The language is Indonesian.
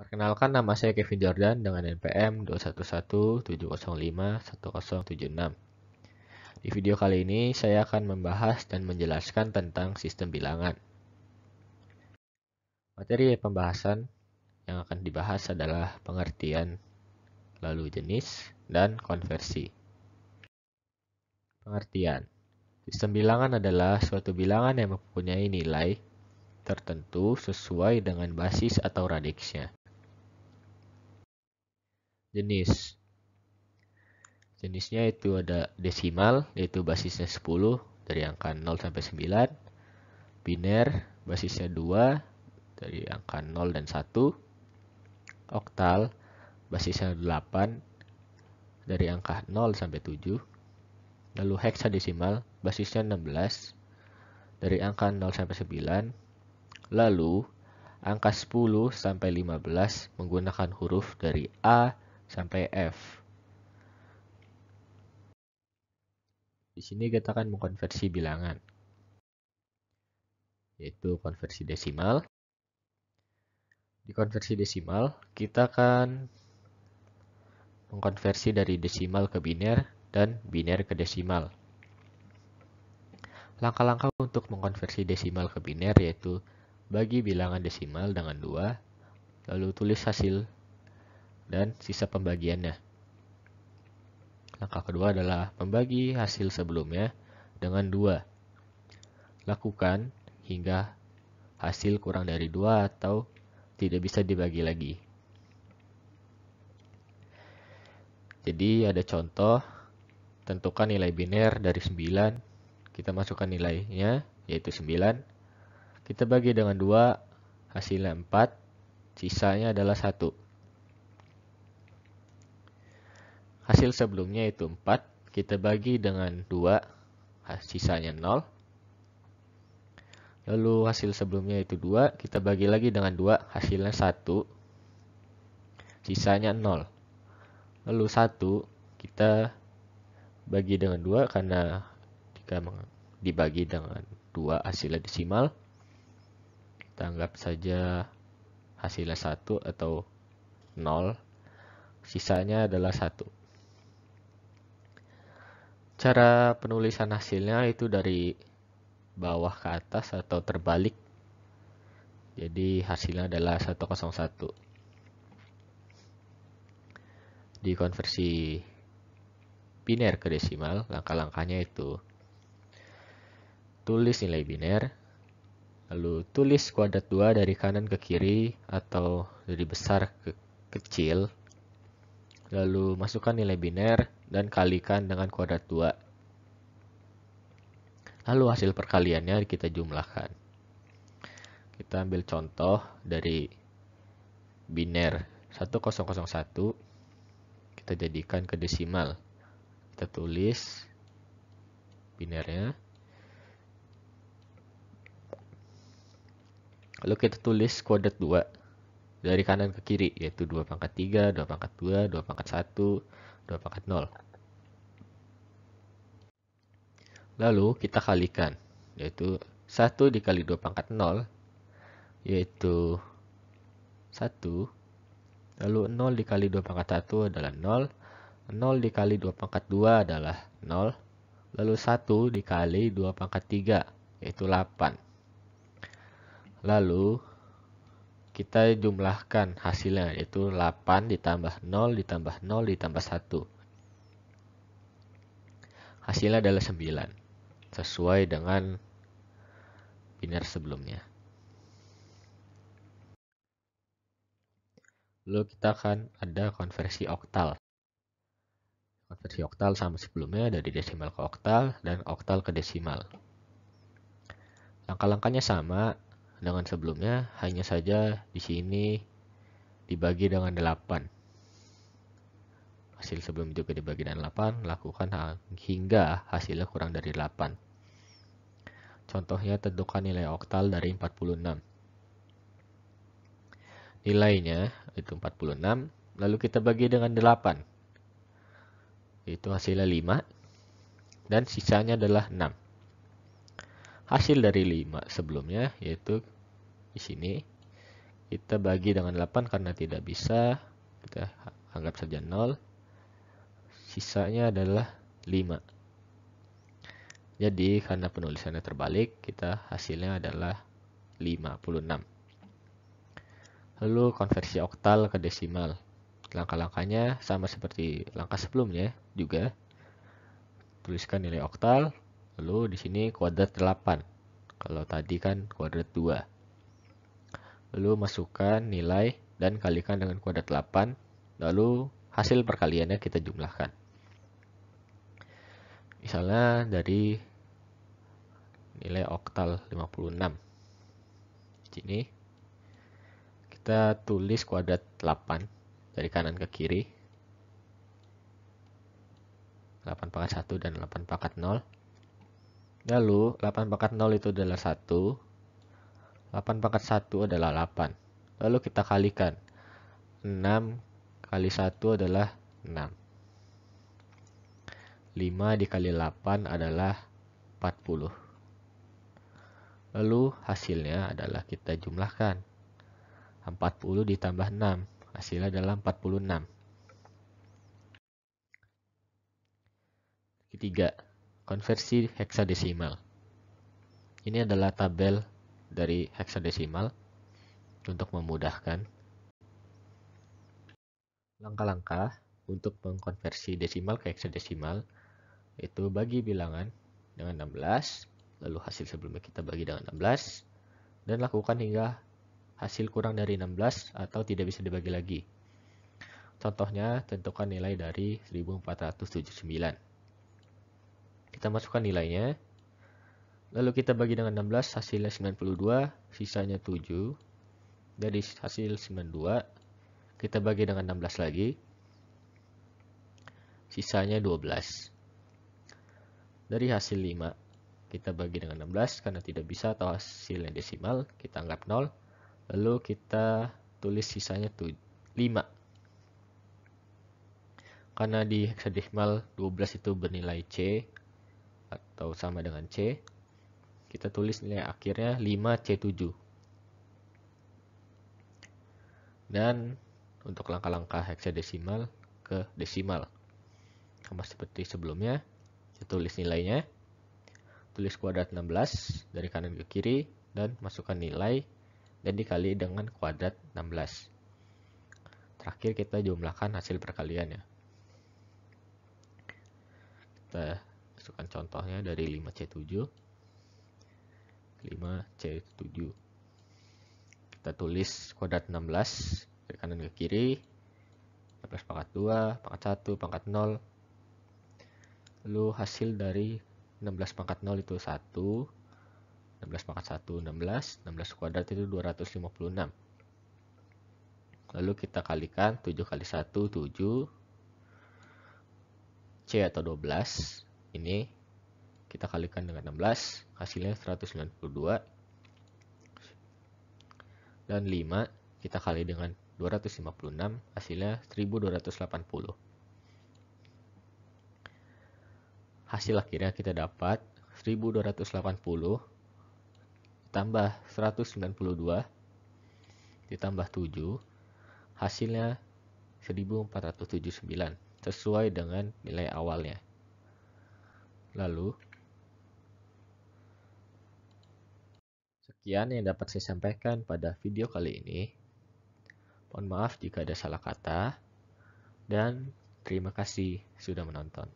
Perkenalkan, nama saya Kevin Jordan dengan NPM 2117051076. Di video kali ini saya akan membahas dan menjelaskan tentang sistem bilangan. Materi pembahasan yang akan dibahas adalah pengertian, lalu jenis, dan konversi. Pengertian. Sistem bilangan adalah suatu bilangan yang mempunyai nilai tertentu sesuai dengan basis atau radiksnya. Jenis. Jenisnya itu ada desimal, yaitu basisnya 10 dari angka 0 sampai 9. Biner, basisnya 2 dari angka 0 dan 1. Oktal, basisnya 8 dari angka 0 sampai 7. Lalu heksadesimal, basisnya 16 dari angka 0 sampai 9. Lalu angka 10 sampai 15 menggunakan huruf dari A sampai F. Di sini kita akan mengkonversi bilangan, yaitu konversi desimal. Di konversi desimal, kita akan mengkonversi dari desimal ke biner dan biner ke desimal. Langkah-langkah untuk mengkonversi desimal ke biner yaitu bagi bilangan desimal dengan 2, lalu tulis hasil dan sisa pembagiannya. Langkah kedua adalah membagi hasil sebelumnya dengan 2. Lakukan hingga hasil kurang dari 2 atau tidak bisa dibagi lagi. Jadi ada contoh, tentukan nilai biner dari 9, kita masukkan nilainya yaitu 9, kita bagi dengan 2, hasilnya 4, sisanya adalah 1. Hasil sebelumnya itu 4, kita bagi dengan 2, sisanya 0. Lalu hasil sebelumnya itu 2, kita bagi lagi dengan 2, hasilnya 1, sisanya 0. Lalu 1 kita bagi dengan 2 karena jika dibagi dengan 2 hasilnya desimal, kita anggap saja hasilnya 1 atau 0, sisanya adalah 1. Cara penulisan hasilnya itu dari bawah ke atas atau terbalik. Jadi hasilnya adalah 101. Di konversi biner ke desimal, langkah-langkahnya itu tulis nilai biner, lalu tulis kuadrat 2 dari kanan ke kiri atau dari besar ke kecil, lalu masukkan nilai biner dan kalikan dengan kuadrat 2. Lalu hasil perkaliannya kita jumlahkan. Kita ambil contoh dari biner 1001, kita jadikan ke desimal. Kita tulis binernya, lalu kita tulis kuadrat 2 dari kanan ke kiri, yaitu 2 pangkat 3, 2 pangkat 2, 2 pangkat 1, 2 pangkat 0. Lalu kita kalikan, yaitu 1 dikali 2 pangkat 0, yaitu 1. Lalu 0 dikali 2 pangkat 1 adalah 0. 0 dikali 2 pangkat 2 adalah 0. Lalu 1 dikali 2 pangkat 3, yaitu 8. Lalu kita jumlahkan hasilnya, yaitu 8 ditambah 0 ditambah 0 ditambah 1. Hasilnya adalah 9, sesuai dengan biner sebelumnya. Lalu kita akan ada konversi oktal. Konversi oktal sama sebelumnya, dari desimal ke oktal dan oktal ke desimal. Langkah-langkahnya sama dengan sebelumnya, hanya saja di sini dibagi dengan 8. Hasil sebelum juga dibagi dengan 8, lakukan hingga hasilnya kurang dari 8. Contohnya, tentukan nilai oktal dari 46. Nilainya itu 46, lalu kita bagi dengan 8. Itu hasilnya 5, dan sisanya adalah 6. Hasil dari 5 sebelumnya, yaitu di sini kita bagi dengan 8 karena tidak bisa, kita anggap saja 0. Sisanya adalah 5. Jadi karena penulisannya terbalik, kita hasilnya adalah 56. Lalu konversi oktal ke desimal. Langkah-langkahnya sama seperti langkah sebelumnya juga. Tuliskan nilai oktal, lalu di sini kuadrat 8. Kalau tadi kan kuadrat 2. Lalu masukkan nilai dan kalikan dengan kuadrat 8. Lalu hasil perkaliannya kita jumlahkan. Misalnya dari nilai oktal 56. Di sini kita tulis kuadrat 8 dari kanan ke kiri. 8 pangkat 1 dan 8 pangkat 0. Lalu 8 pangkat 0 itu adalah 1. 8 pangkat 1 adalah 8. Lalu kita kalikan. 6 kali 1 adalah 6. 5 dikali 8 adalah 40. Lalu hasilnya adalah kita jumlahkan. 40 ditambah 6. Hasilnya adalah 46. Ketiga, konversi heksadesimal. Ini adalah tabel dari heksadesimal untuk memudahkan. Langkah-langkah untuk mengkonversi desimal ke heksadesimal itu bagi bilangan dengan 16, lalu hasil sebelumnya kita bagi dengan 16, dan lakukan hingga hasil kurang dari 16 atau tidak bisa dibagi lagi. Contohnya, tentukan nilai dari 1479. Kita masukkan nilainya, lalu kita bagi dengan 16, hasilnya 92, sisanya 7. Dari hasil 92, kita bagi dengan 16 lagi, sisanya 12. Dari hasil 5, kita bagi dengan 16, karena tidak bisa atau hasilnya desimal, kita anggap 0. Lalu kita tulis sisanya 5. Karena di heksadesimal 12 itu bernilai C, atau sama dengan C, kita tulis nilai akhirnya 5C7. Dan untuk langkah-langkah heksadesimal ke desimal, sama seperti sebelumnya, kita tulis nilainya, tulis kuadrat 16 dari kanan ke kiri, dan masukkan nilai, dan dikali dengan kuadrat 16. Terakhir kita jumlahkan hasil perkaliannya. Kita masukkan contohnya dari 5C7. 5C7. Kita tulis kuadrat 16 dari kanan ke kiri. 16 pangkat 2, pangkat 1, pangkat 0. Lalu hasil dari 16 pangkat 0 itu 1. 16 pangkat 1, 16. 16 kuadrat itu 256. Lalu kita kalikan 7 kali 1, 7. C atau 12. Ini kita kalikan dengan 16. Hasilnya 192. Dan 5 kita kali dengan 256, hasilnya 1280. Hasil akhirnya kita dapat 1280 ditambah 192 ditambah 7, hasilnya 1479 sesuai dengan nilai awalnya. Lalu sekian yang dapat saya sampaikan pada video kali ini. Mohon maaf jika ada salah kata, dan terima kasih sudah menonton.